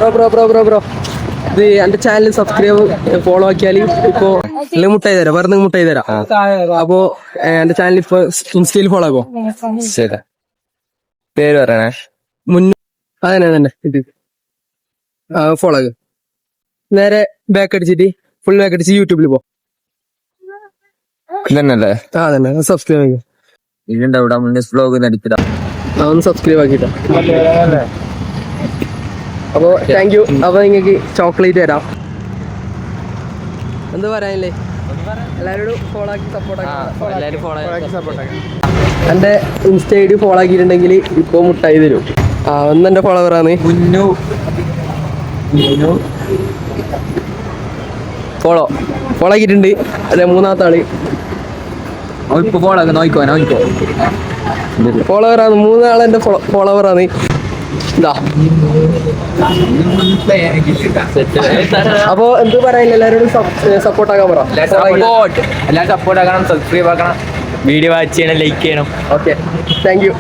Bro ഇത് എന്റെ channel subscribe follow ആക്കിയാൽ ഇപ്പോ അല്ലെങ്കിൽ മുട്ടായി തരാം, വേറെ മുട്ടായി തരാം. അപ്പോ എന്റെ ചാനൽ ഇപ്പൊ ഇൻസ്റ്റയിൽ ഫോളോ ആക്കോ. ശരി, പേര് പറയണേ. അതന്നെ ഇത് ഫോളോ ആക്കുക. നേരെ ബാക്ക് അടിച്ചിട്ട് ഫുൾ ബാക്ക് അടിച്ച് യൂട്യൂബിൽ പോ. ഇതന്നല്ലേ? അതന്നെ സബ്സ്ക്രൈബ് ആക്കുക. ഇതിന്റെ അവിടെ മുന്നേസ് വ്ലോഗ് നടിച്ചിടാം. ഒന്ന് സബ്സ്ക്രൈബ് ആക്കിട്ടാ. അപ്പോ താങ്ക് യു. അപ്പൊ നിങ്ങൾക്ക് ചോക്ലേറ്റ് തരാം. എന്താ പറയാനില്ലേ? എല്ലാവരോടും ഫോളോ ആക്കി സപ്പോർട്ട് ആക്കി. എന്റെ ഇൻസ്റ്റ ഐ ഡി ഫോളോ ആക്കിയിട്ടുണ്ടെങ്കിൽ ഇപ്പൊ മുട്ടായി തരും. ഒന്ന് എന്റെ ഫോളോവറാണ് ഫോളോ ആക്കിയിട്ടുണ്ട്. അതെ, മൂന്നാമത്തെ ആള് ഫോളോവറാണ്. മൂന്നാളെന്റെ ഫോളോവറാണ്. ഇതാ അപ്പൊ എന്ത് പറയാനില്ല, എല്ലാവരോടും സപ്പോർട്ട് ആക്കാൻ പറ. എല്ലാവരും സപ്പോർട്ട് ആക്കണം, സബ്സ്ക്രൈബ് ആക്കണം, വീഡിയോ വാച്ച് ചെയ്യണം, ലൈക്ക് ചെയ്യണം. Okay, thank you.